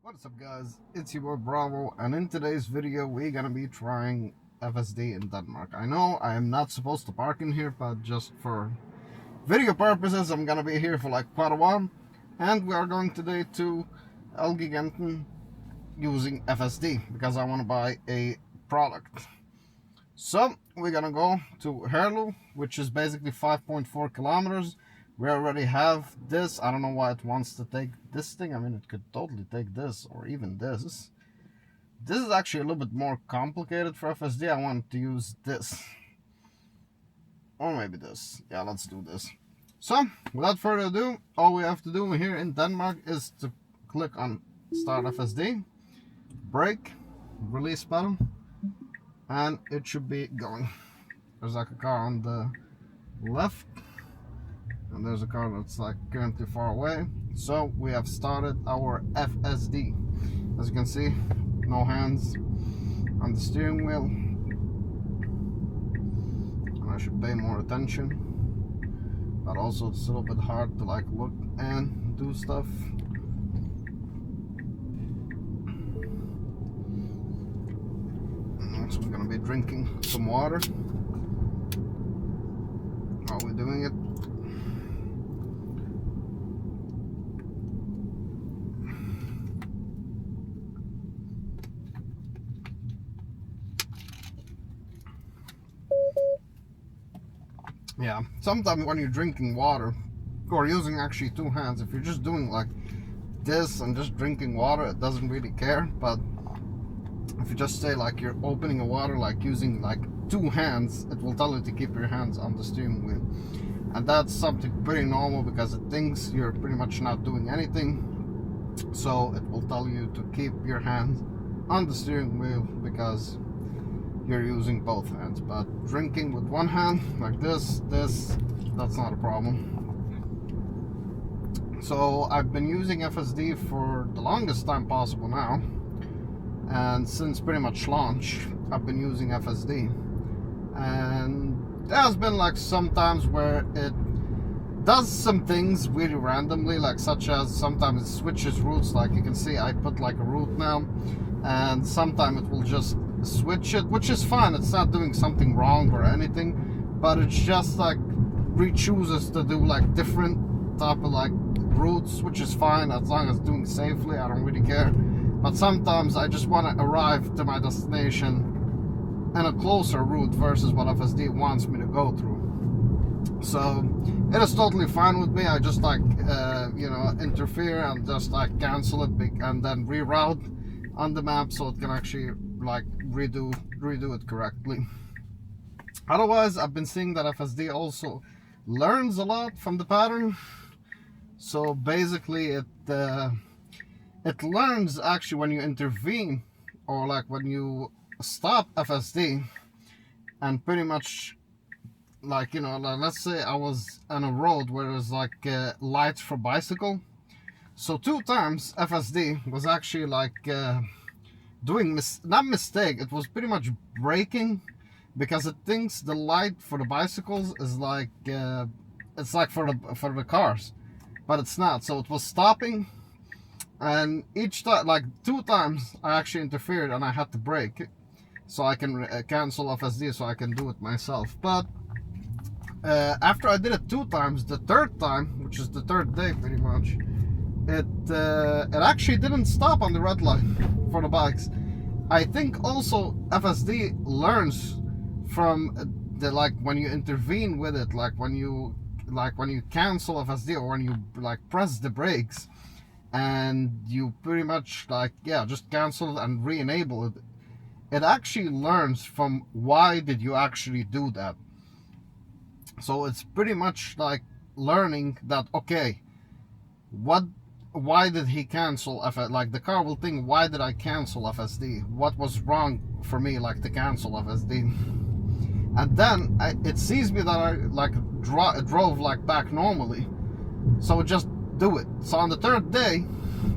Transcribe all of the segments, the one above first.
What's up guys, it's your boy Bravo, and in today's video we're gonna be trying FSD in Denmark. I know I am not supposed to park in here, but just for video purposes I'm gonna be here for like quite a while, and we are going today to Elgiganten using FSD because I want to buy a product. So we're gonna go to Herlev, which is basically 5.4 kilometers. We already have this. I don't know why it wants to take this thing. I mean, it could totally take this or even this. This is actually a little bit more complicated for FSD. I want to use this. Or maybe this. Yeah, let's do this. So, without further ado, all we have to do here in Denmark is to click on Start FSD, brake, release button, and it should be going. There's like a car on the left. And there's a car that's like currently far away. So we have started our FSD. As you can see, no hands on the steering wheel. And I should pay more attention. But also it's a little bit hard to like look and do stuff. So we're gonna be drinking some water while we're doing it. Yeah, sometimes when you're drinking water or using actually two hands, if you're just doing like this and just drinking water, it doesn't really care. But if you just say like you're opening a water like using like two hands, it will tell you to keep your hands on the steering wheel. And that's something pretty normal because it thinks you're pretty much not doing anything. So it will tell you to keep your hands on the steering wheel because you're using both hands. But drinking with one hand like this, that's not a problem. So I've been using FSD for the longest time possible now, and since pretty much launch I've been using FSD, and there has been like some times where it does some things really randomly, like such as sometimes it switches routes. Like you can see I put like a route now, and sometimes it will just switch it, which is fine. It's not doing something wrong or anything, but it's just like re-chooses to do like different type of like routes, which is fine as long as it's doing safely. I don't really care. But sometimes I just want to arrive to my destination in a closer route versus what FSD wants me to go through. So it is totally fine with me. I just like you know, interfere and just like cancel it and then reroute on the map so it can actually like redo it correctly. Otherwise, I've been seeing that FSD also learns a lot from the pattern. So basically it learns actually when you intervene or like when you stop FSD, and pretty much like, you know, like let's say I was on a road where there's like lights for bicycle. So two times FSD was actually like doing not mistake, it was pretty much braking because it thinks the light for the bicycles is like it's like for the cars, but it's not. So it was stopping, and each time, like two times, I actually interfered and I had to brake so I can cancel FSD so I can do it myself. But after I did it two times, the third time, which is the third day pretty much, it actually didn't stop on the red light for the bikes. I think also FSD learns from the like when you intervene with it, like when you cancel FSD or when you like press the brakes and you pretty much like, yeah, just cancel and re-enable it. It actually learns from why did you actually do that. So it's pretty much like learning that, okay, why did he cancel FSD? Like the car will think, why did I cancel FSD? What was wrong for me like to cancel FSD? And then it sees me that I like drove like back normally, so it just do it. So on the third day,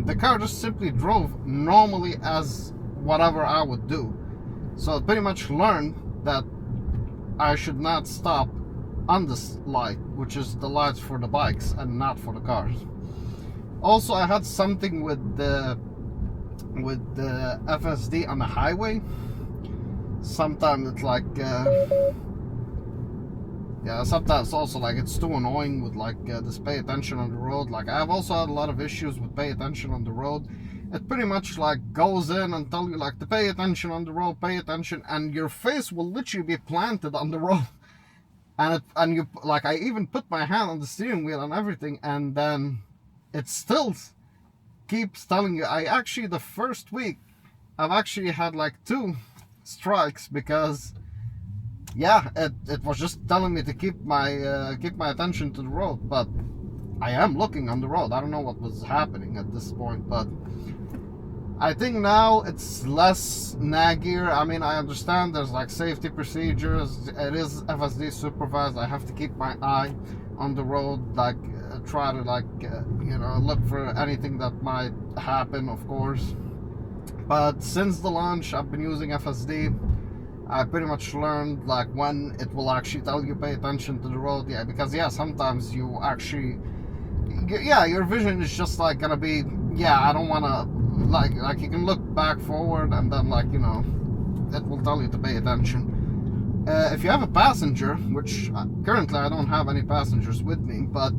the car just simply drove normally as whatever I would do. So it pretty much learned that I should not stop on this light, which is the lights for the bikes and not for the cars. Also, I had something with the with the FSD on the highway, sometimes it's like yeah, sometimes also like it's too annoying with like this pay attention on the road. Like I've also had a lot of issues with pay attention on the road. It pretty much like goes in and tell you like to pay attention on the road, pay attention, and your face will literally be planted on the road. And you like, I even put my hand on the steering wheel and everything, and then it still keeps telling you. I actually, the first week I've actually had like 2 strikes because yeah, it was just telling me to keep my attention to the road, but I am looking on the road. I don't know what was happening at this point, but I think now it's less naggier. I mean, I understand there's like safety procedures. It is FSD supervised. I have to keep my eye on the road, like try to like you know, look for anything that might happen, of course. But since the launch, I've been using FSD. I pretty much learned like when it will actually tell you pay attention to the road. Yeah, because yeah, sometimes you actually, yeah, your vision is just like gonna be, yeah, I don't wanna, like you can look back forward and then like, you know, it will tell you to pay attention. If you have a passenger, which currently I don't have any passengers with me, but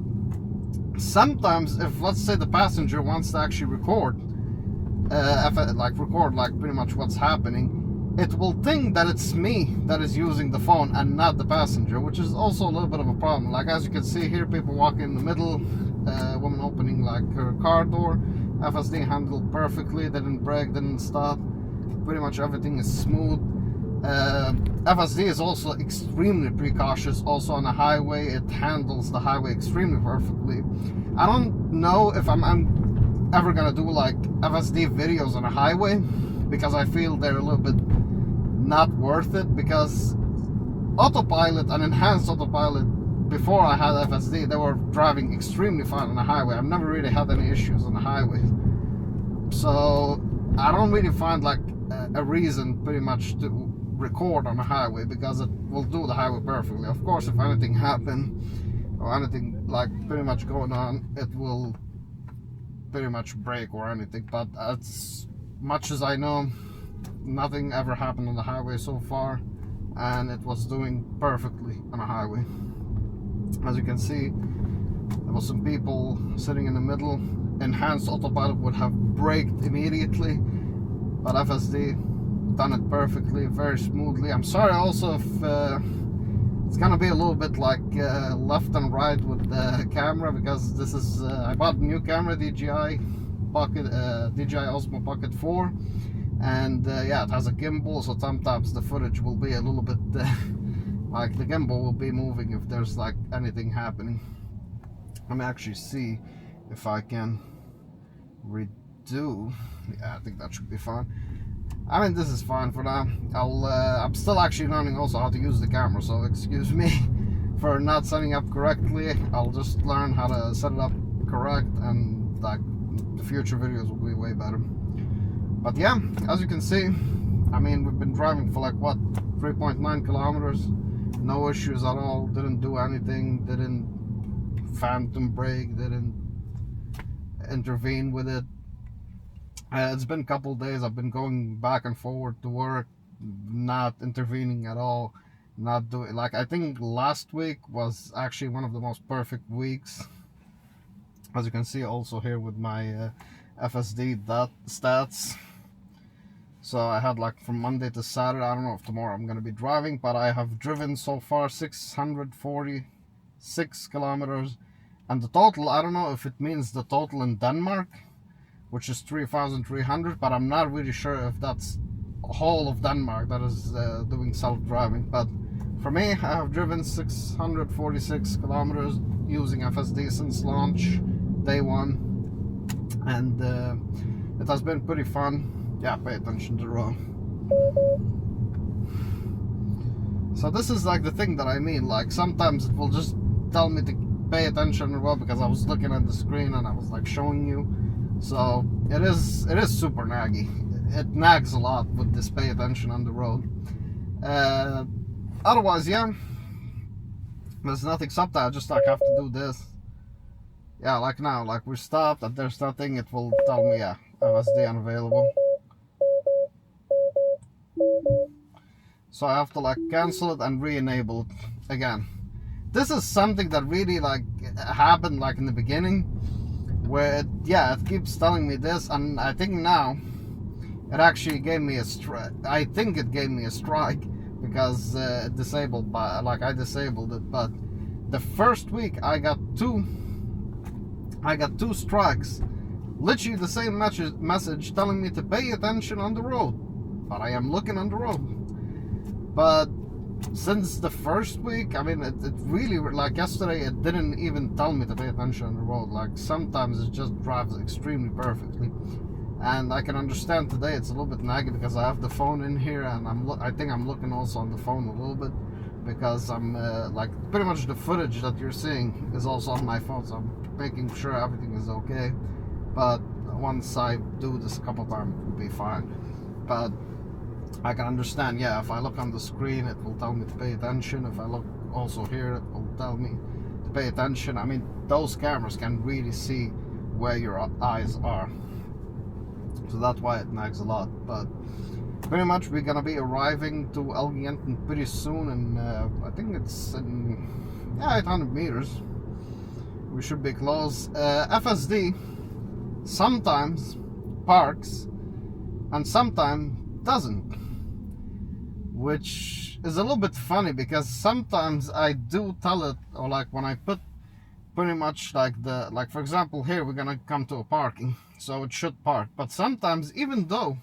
sometimes if, let's say, the passenger wants to actually record, record like pretty much what's happening, it will think that it's me that is using the phone and not the passenger, which is also a little bit of a problem. Like as you can see here, people walking in the middle, woman opening like her car door. FSD handled perfectly, didn't brake, didn't stop. Pretty much everything is smooth. FSD is also extremely precautious. Also on the highway, it handles the highway extremely perfectly. I don't know if I'm ever gonna do like FSD videos on a highway, because I feel they're a little bit not worth it, because autopilot and enhanced autopilot, before I had FSD, they were driving extremely fine on the highway. I've never really had any issues on the highway, so I don't really find like a reason pretty much to record on the highway, because it will do the highway perfectly. Of course, if anything happened or anything like pretty much going on, it will pretty much break or anything, but as much as I know, nothing ever happened on the highway so far, and it was doing perfectly on a highway. As you can see, there was some people sitting in the middle. Enhanced autopilot would have braked immediately, but FSD done it perfectly, very smoothly. I'm sorry also if it's gonna be a little bit like left and right with the camera, because this is I bought a new camera, DJI Osmo Pocket 4, and yeah, it has a gimbal, so sometimes the footage will be a little bit like the gimbal will be moving if there's like anything happening. Let me actually see if I can redo. Yeah, I think that should be fine. I mean, this is fine for now. I'm still actually learning also how to use the camera, so excuse me for not setting up correctly. I'll just learn how to set it up correct, and like the future videos will be way better. But yeah, as you can see, I mean, we've been driving for like what, 3.9 kilometers, no issues at all. Didn't do anything, didn't phantom brake, didn't intervene with it. It's been a couple days. I've been going back and forward to work, not intervening at all, not doing, like, I think last week was actually one of the most perfect weeks. As you can see also here with my FSD stats. So I had like from Monday to Saturday, I don't know if tomorrow I'm going to be driving, but I have driven so far 646 kilometers. And the total, I don't know if it means the total in Denmark, which is 3,300, but I'm not really sure if that's whole of Denmark that is doing self-driving. But for me, I have driven 646 kilometers using FSD since launch, day one, and it has been pretty fun. Yeah, pay attention to the road. So this is like the thing that I mean, like sometimes it will just tell me to pay attention to the road because I was looking at the screen and I was like showing you. So it is super naggy. It nags a lot with this pay attention on the road. Otherwise, yeah, there's nothing. Sometimes I just like have to do this. Yeah, like now, like we stopped and there's nothing, it will tell me, yeah, FSD unavailable. So I have to like cancel it and re-enable it again. This is something that really like happened like in the beginning, where it keeps telling me this, and I think now it actually gave me a strike. I think it gave me a strike because it disabled I disabled it. But the first week I got two strikes, literally the same message telling me to pay attention on the road, but I am looking on the road. But since the first week, I mean, it really, like yesterday, it didn't even tell me to pay attention on the road. Like sometimes it just drives extremely perfectly. And I can understand today it's a little bit naggy because I have the phone in here, and I think I'm looking also on the phone a little bit because I'm like pretty much the footage that you're seeing is also on my phone, so I'm making sure everything is okay. But once I do this a couple times, it will be fine. But I can understand, yeah, if I look on the screen, it will tell me to pay attention. If I look also here, it will tell me to pay attention. I mean, those cameras can really see where your eyes are. So that's why it nags a lot. But pretty much we're gonna be arriving to Elgiganten pretty soon, and I think it's in 800 meters. We should be close. FSD sometimes parks and sometimes doesn't, which is a little bit funny because sometimes I do tell it, or like when I put pretty much like for example here we're gonna come to a parking, so it should park. But sometimes, even though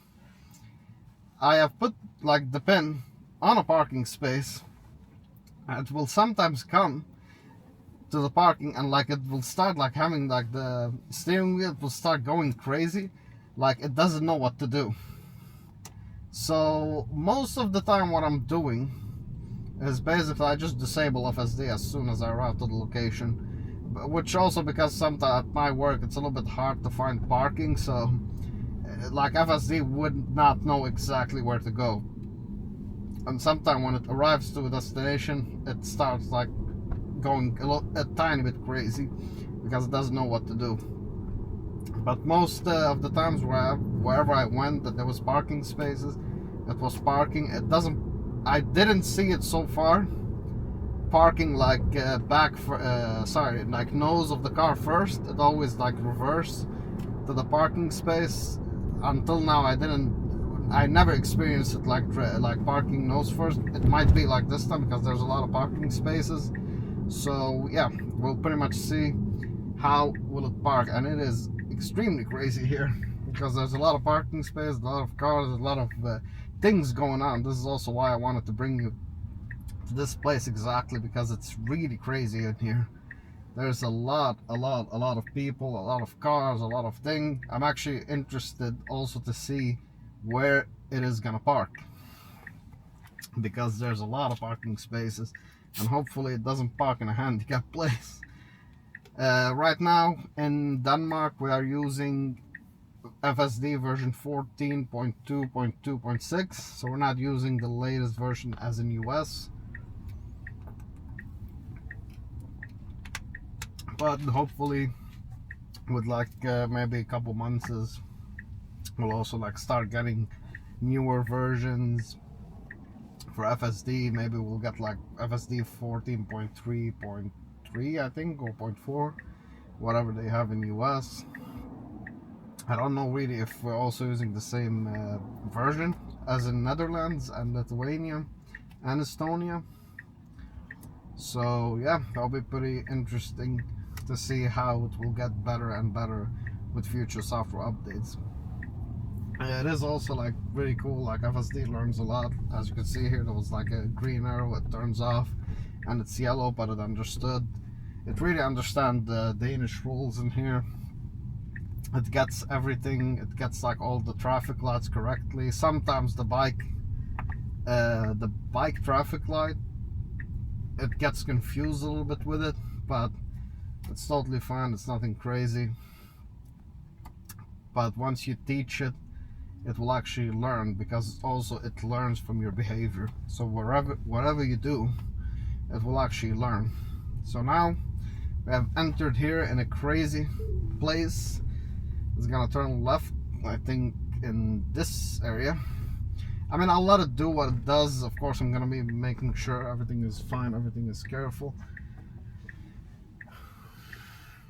I have put like the pin on a parking space, it will sometimes come to the parking and like it will start like having like the steering wheel will start going crazy, like it doesn't know what to do. So most of the time what I'm doing is basically I just disable FSD as soon as I arrive to the location, which also because sometimes at my work it's a little bit hard to find parking, so like FSD would not know exactly where to go. And sometimes when it arrives to a destination, it starts like going a tiny bit crazy because it doesn't know what to do. But most of the times wherever I went that there was parking spaces, it was parking. I didn't see it so far parking like like nose of the car first. It always like reverse to the parking space. Until now I never experienced it like parking nose first. It might be like this time because there's a lot of parking spaces. So yeah, we'll pretty much see how will it park, and it is extremely crazy here because there's a lot of parking space, a lot of cars, a lot of things going on. This is also why I wanted to bring you to this place exactly, because it's really crazy in here. There's a lot of people, a lot of cars, a lot of things. I'm actually interested also to see where it is gonna park, because there's a lot of parking spaces, and hopefully it doesn't park in a handicapped place. Right now in Denmark we are using FSD version 14.2.2.6, so we're not using the latest version as in US. But hopefully with like maybe a couple months we'll also like start getting newer versions for FSD. Maybe we'll get like FSD 14.3.3 I think, or 0.4, whatever they have in US. I don't know really if we're also using the same version as in Netherlands and Lithuania and Estonia. So yeah, that'll be pretty interesting to see how it will get better and better with future software updates. It is also like really cool, like FSD learns a lot. As you can see here, there was like a green arrow, it turns off, and it's yellow, but it understood. It really understands the Danish rules in here. It gets everything, it gets like all the traffic lights correctly. Sometimes the bike traffic light, it gets confused a little bit with it, but it's totally fine, it's nothing crazy. But once you teach it, it will actually learn, because also it learns from your behavior. So whatever you do, it will actually learn. So now we have entered here in a crazy place. It's gonna turn left I think, in this area. I mean, I'll let it do what it does. Of course, I'm gonna be making sure everything is fine, everything is careful.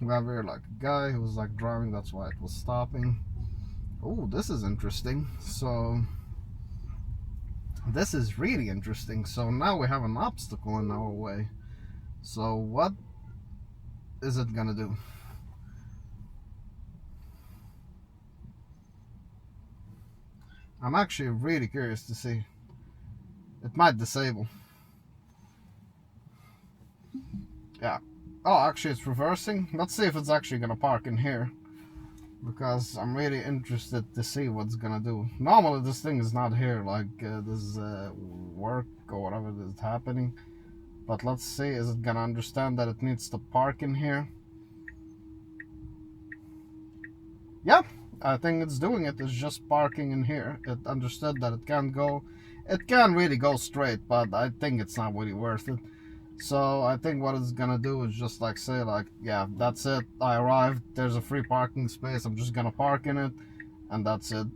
We have here like a guy who was like driving, that's why it was stopping. Oh, this is interesting. So this is really interesting. So now we have an obstacle in our way. So what is it gonna do? I'm actually really curious to see. It might disable. Yeah. Oh, actually it's reversing. Let's see if it's actually gonna park in here, because I'm really interested to see what's gonna do. Normally this thing is not here, like this work or whatever is happening. But let's see, is it gonna understand that it needs to park in here? Yeah, I think it's doing it. It's just parking in here. It understood that it can't go. It can really go straight, but I think it's not really worth it. So I think what it's gonna do is just like say like, yeah, that's it. I arrived. There's a free parking space. I'm just gonna park in it, and that's it.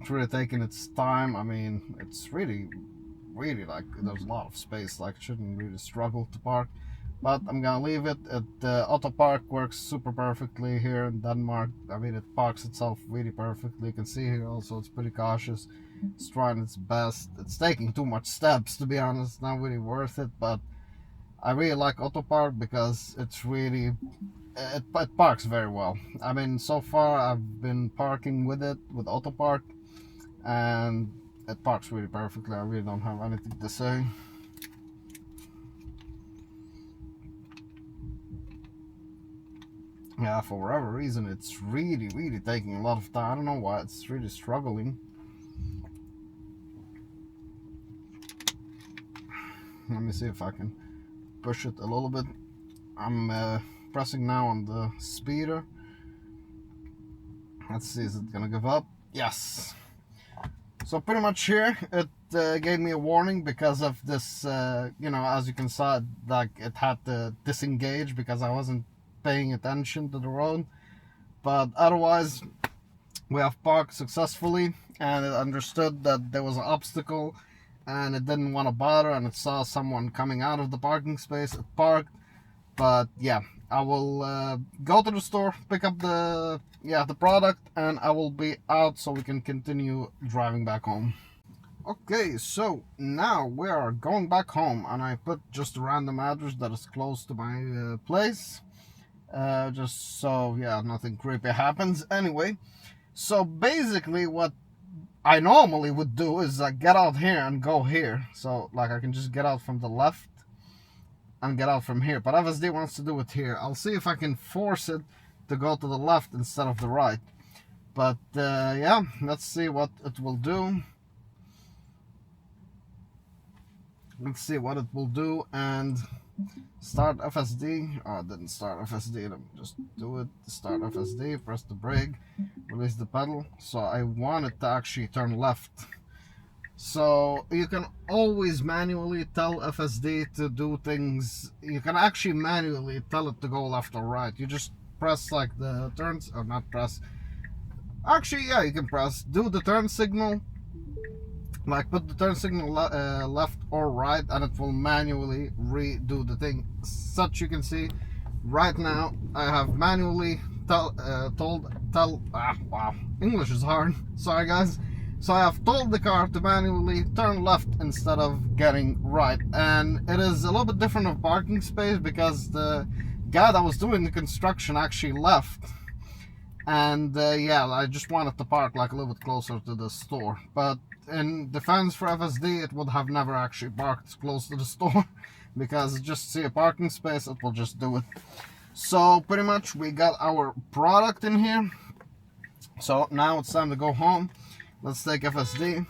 It's really taking its time. I mean, it's really like there's a lot of space. Like, it shouldn't really struggle to park. But I'm gonna leave it. Auto park works super perfectly here in Denmark. I mean, it parks itself really perfectly. You can see here also it's pretty cautious. It's trying its best. It's taking too much steps, to be honest. Not really worth it. But I really like auto park because it's really it parks very well. I mean, so far I've been parking with it with auto park, and it parks really perfectly. I really don't have anything to say. Yeah, for whatever reason, it's really taking a lot of time. I don't know why it's really struggling. Let me see if I can push it a little bit. I'm pressing now on the speeder. Let's see, is it gonna give up? Yes. So pretty much here, it gave me a warning because of this, you know, as you can see, like it had to disengage because I wasn't paying attention to the road. But otherwise, we have parked successfully, and it understood that there was an obstacle and it didn't want to bother, and it saw someone coming out of the parking space. It parked. But yeah, I will go to the store, pick up the product, and I will be out so we can continue driving back home. Okay, so now we are going back home, and I put just a random address that is close to my place. Just so, yeah, nothing creepy happens. Anyway, so basically what I normally would do is get out here and go here. So, like, I can just get out from the left and get out from here. But FSD wants to do it here. I'll see if I can force it to go to the left instead of the right. But, yeah, let's see what it will do. Let's see what it will do, and start FSD. Oh, it didn't start FSD. Let me just do it. Start FSD, press the brake, release the pedal. So I want it to actually turn left. So you can always manually tell FSD to do things. You can actually manually tell it to go left or right. You just press like the turns, or not press. Actually, yeah, you can press. Do the turn signal. Like, put the turn signal left or right, and it will manually redo the thing. Such you can see right now, I have manually wow, English is hard. Sorry guys. So I have told the car to manually turn left instead of getting right, and it is a little bit different of parking space because the guy that was doing the construction actually left. And yeah, I just wanted to park like a little bit closer to the store. But in defense for FSD, it would have never actually parked close to the store because just see a parking space, it will just do it. So pretty much we got our product in here. So now it's time to go home. Let's take FSD.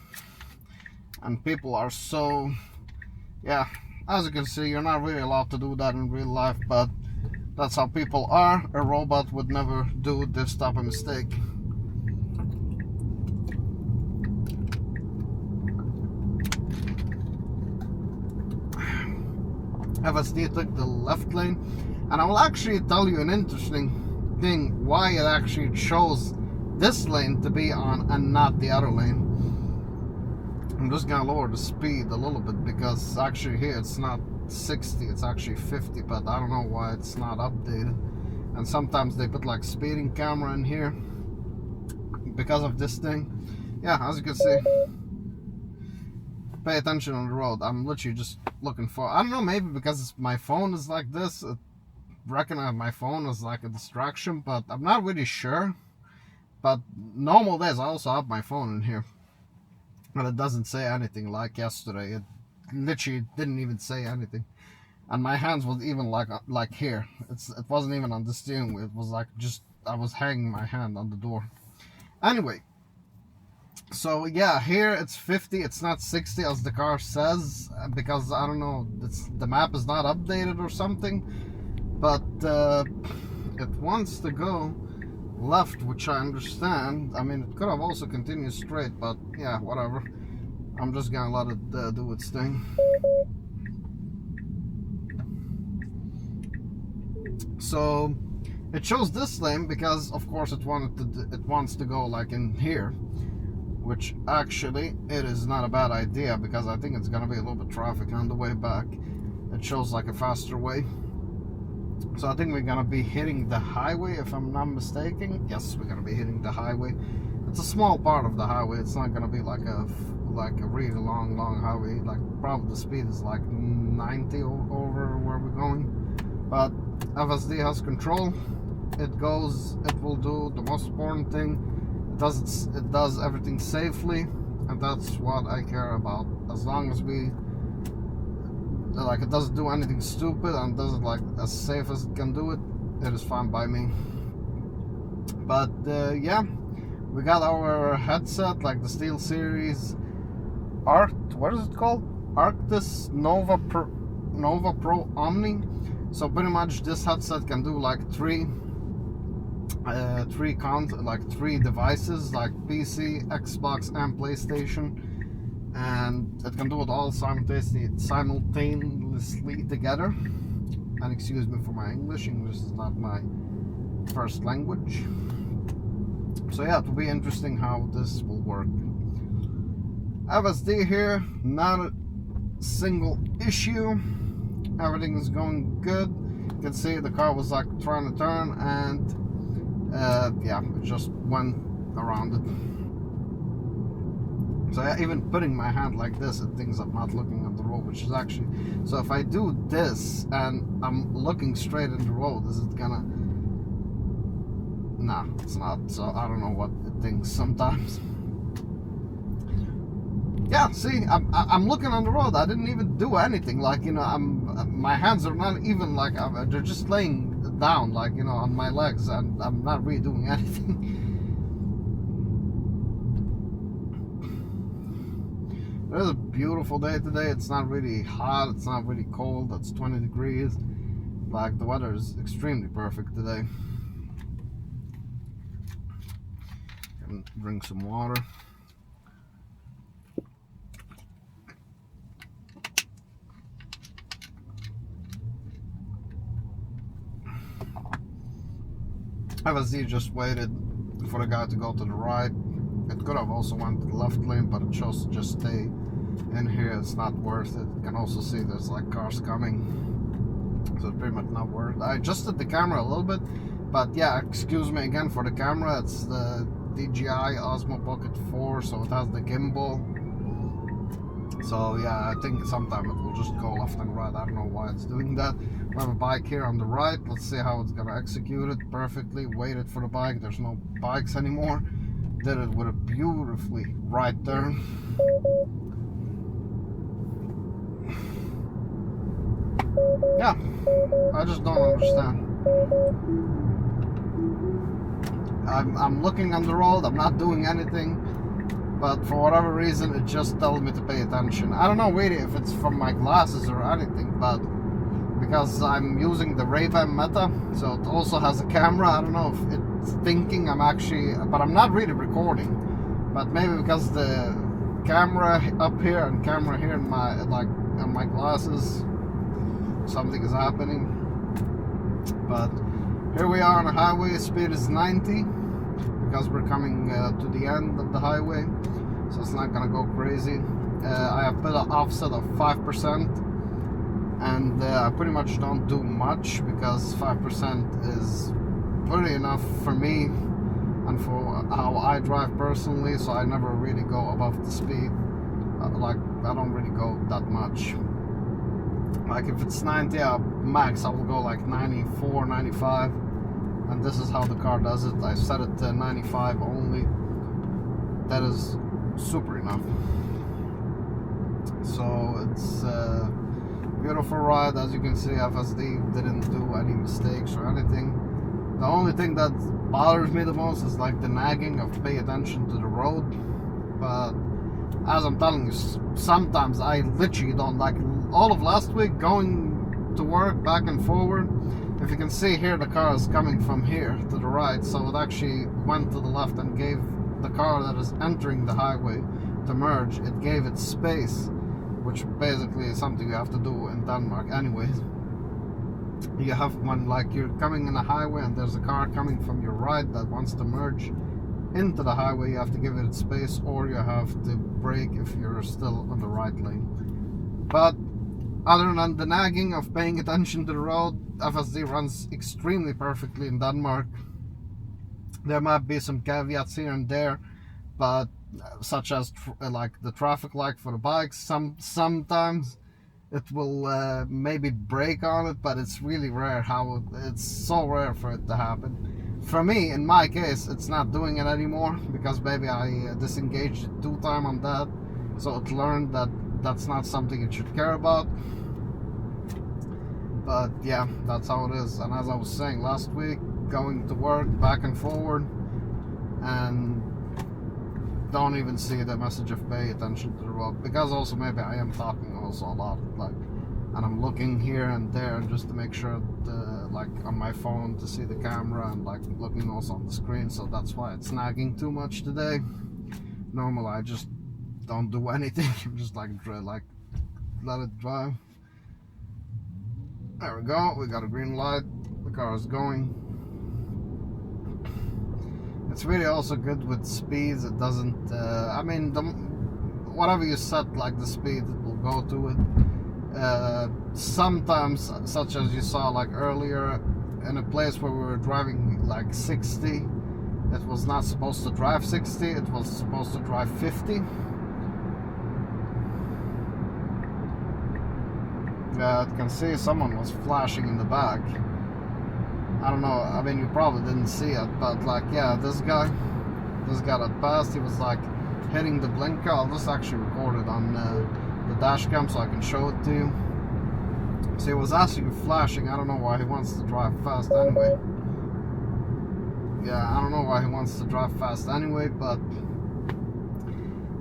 And people are so, yeah, as you can see, you're not really allowed to do that in real life, but that's how people are. A robot would never do this type of mistake. FSD took the left lane, and I will actually tell you an interesting thing why it actually chose this lane to be on and not the other lane. I'm just gonna lower the speed a little bit because actually here it's not 60, it's actually 50, but I don't know why it's not updated. And sometimes they put like speeding camera in here because of this thing. Yeah, as you can see, pay attention on the road. I'm literally just looking for, I don't know, maybe because my phone is like this, it recognize my phone as like a distraction, but I'm not really sure. But normal days I also have my phone in here, and it doesn't say anything. Like yesterday, it literally didn't even say anything, and my hands was even like here. It wasn't even on the steering wheel. It was like just I was hanging my hand on the door. Anyway, so yeah, here it's 50. It's not 60 as the car says, because I don't know. The map is not updated or something, but it wants to go left, which I understand. I mean, it could have also continued straight, but yeah, whatever. I'm just gonna let it do its thing. So it chose this lane because, of course, it wants to go like in here, which actually it is not a bad idea because I think it's gonna be a little bit traffic on the way back. It shows like a faster way. So I think we're gonna be hitting the highway, if I'm not mistaken. Yes, we're gonna be hitting the highway. It's a small part of the highway. It's not gonna be like a really long highway. Like probably the speed is like 90 over where we're going. But FSD has control. It will do the most important thing. It does everything safely, and that's what I care about. As long as we like, it doesn't do anything stupid and does it like as safe as it can do it, it is fine by me. But yeah, we got our headset, like the Steel Series what is it called? Arctis Nova Pro Omni. So pretty much this headset can do like three devices, like PC, Xbox, and PlayStation. And it can do it all simultaneously together. And excuse me for my English is not my first language. So yeah, it will be interesting how this will work. FSD here, not a single issue. Everything is going good. You can see the car was like trying to turn, and yeah, it just went around it. So yeah, even putting my hand like this, it thinks I'm not looking at the road, which is actually, so if I do this and I'm looking straight at the road, is it gonna? Nah, it's not. So I don't know what it thinks sometimes. Yeah, see, I'm looking on the road. I didn't even do anything. Like, you know, my hands are not even like, they're just laying down, like, you know, on my legs, and I'm not really doing anything. It is a beautiful day today. It's not really hot. It's not really cold. It's 20 degrees. Like, the weather is extremely perfect today. Can drink some water. FSD just waited for the guy to go to the right. It could have also went to the left lane, but it chose to just stay in here. It's not worth it. You can also see there's like cars coming, so it's pretty much not worth it. I adjusted the camera a little bit, but yeah, excuse me again for the camera. It's the DJI Osmo Pocket 4, so it has the gimbal. So yeah, I think sometime it will just go left and right. I don't know why it's doing that. We have a bike here on the right. Let's see how it's gonna execute it perfectly. Waited for the bike. There's no bikes anymore. Did it with a beautifully right turn. Yeah, I just don't understand. I'm looking on the road. I'm not doing anything. But for whatever reason, it just tells me to pay attention. I don't know really if it's from my glasses or anything, but because I'm using the Ray-Ban Meta, so it also has a camera. I don't know if it's thinking I'm actually, but I'm not really recording. But maybe because the camera up here and camera here in my on my glasses, something is happening. But here we are on the highway. Speed is 90. because we're coming to the end of the highway, so it's not gonna go crazy. I have put an offset of 5%, and I pretty much don't do much because 5% is pretty enough for me and for how I drive personally, so I never really go above the speed. Like, I don't really go that much. Like, if it's 90 max, I will go like 94, 95, and this is how the car does it. I set it to 95 only. That is super enough. So it's a beautiful ride. As you can see, FSD didn't do any mistakes or anything. The only thing that bothers me the most is like the nagging of pay attention to the road. But as I'm telling you, sometimes I literally don't, like all of last week going to work back and forward. If you can see here, the car is coming from here to the right, so it actually went to the left and gave the car that is entering the highway to merge. It gave it space, which basically is something you have to do in Denmark anyways. You have, when like you're coming in a highway and there's a car coming from your right that wants to merge into the highway, you have to give it space, or you have to brake if you're still on the right lane. But other than the nagging of paying attention to the road, FSD runs extremely perfectly in Denmark. There might be some caveats here and there, but such as like the traffic light for the bikes, sometimes it will maybe brake on it, but it's really rare. It's so rare for it to happen. For me, in my case, it's not doing it anymore because maybe I disengaged it 2 times on that, so it learned that that's not something it should care about. But yeah, that's how it is. And as I was saying last week, going to work back and forward, and don't even see the message of pay attention to the road, because also maybe I am talking also a lot, like, and I'm looking here and there just to make sure like on my phone to see the camera, and like looking also on the screen, so that's why it's nagging too much today. Normally I just don't do anything. I'm just like let it drive. There we go, we got a green light, the car is going. It's really also good with speeds. It doesn't I mean, whatever you set like the speed, it will go to it. Sometimes, such as you saw like earlier, in a place where we were driving like 60, it was not supposed to drive 60, it was supposed to drive 50. Yeah, you can see someone was flashing in the back. I don't know, I mean, you probably didn't see it, but like, yeah, this guy that passed, he was like hitting the blinker. I'll just actually record it on the dash cam so I can show it to you. So he was actually flashing. I don't know why he wants to drive fast anyway. Yeah, I don't know why he wants to drive fast anyway, but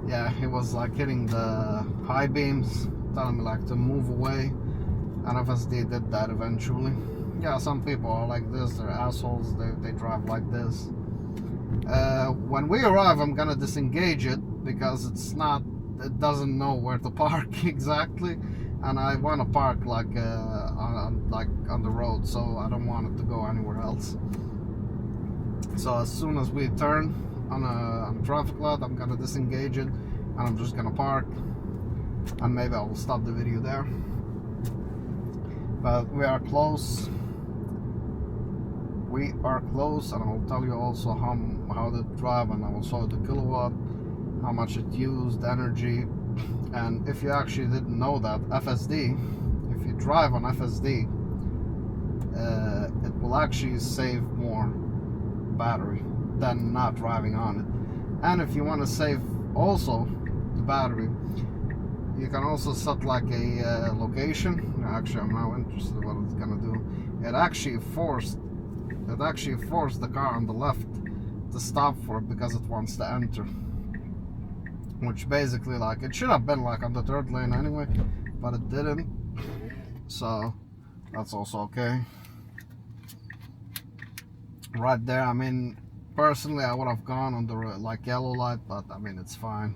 yeah, he was like hitting the high beams, telling me like to move away, and FSD did that eventually. Yeah, some people are like this, they're assholes, they drive like this. When we arrive, I'm gonna disengage it because it doesn't know where to park exactly, and I want to park like on the road, so I don't want it to go anywhere else. So as soon as we turn on a traffic light, I'm gonna disengage it, and I'm just gonna park, and maybe I will stop the video there. But we are close. We are close, and I will tell you also how to drive, and I will show the kilowatt, how much it used energy. And if you actually didn't know that, FSD, if you drive on FSD, it will actually save more battery than not driving on it. And if you want to save also the battery, you can also set like a location. Actually, I'm now interested in what it's gonna do. It actually forced the car on the left to stop for it because it wants to enter, which basically, like, it should have been like on the 3rd lane anyway, but it didn't, so that's also okay. Right there, I mean, personally I would have gone on the like yellow light, but I mean, it's fine.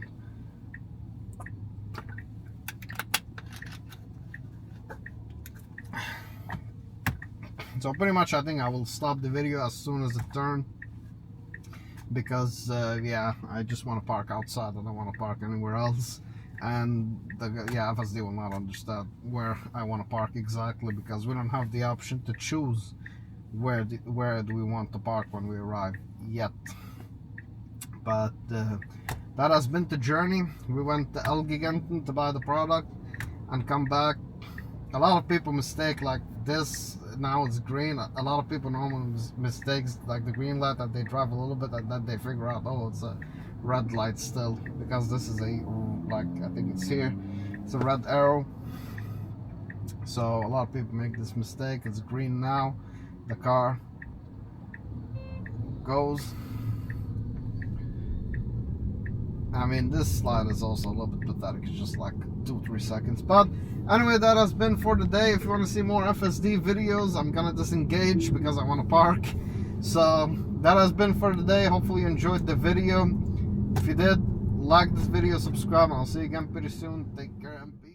So pretty much I think I will stop the video as soon as it turns, because yeah, I just want to park outside. I don't want to park anywhere else. And yeah, FSD will not understand where I want to park exactly, because we don't have the option to choose where do we want to park when we arrive yet. But that has been the journey. We went to Elgiganten to buy the product and come back. A lot of people mistake like this, now it's green. A lot of people normally mistakes like the green light, that they drive a little bit and then they figure out, oh, it's a red light still, because this is a, like, I think it's here, it's a red arrow. So a lot of people make this mistake. It's green now, the car goes. I mean, this slide is also a little bit pathetic. It's just like 2-3 seconds. But anyway, that has been for today. If you want to see more FSD videos, I'm gonna disengage because I want to park. So that has been for today. Hopefully you enjoyed the video. If you did, like this video, subscribe, and I'll see you again pretty soon. Take care and peace.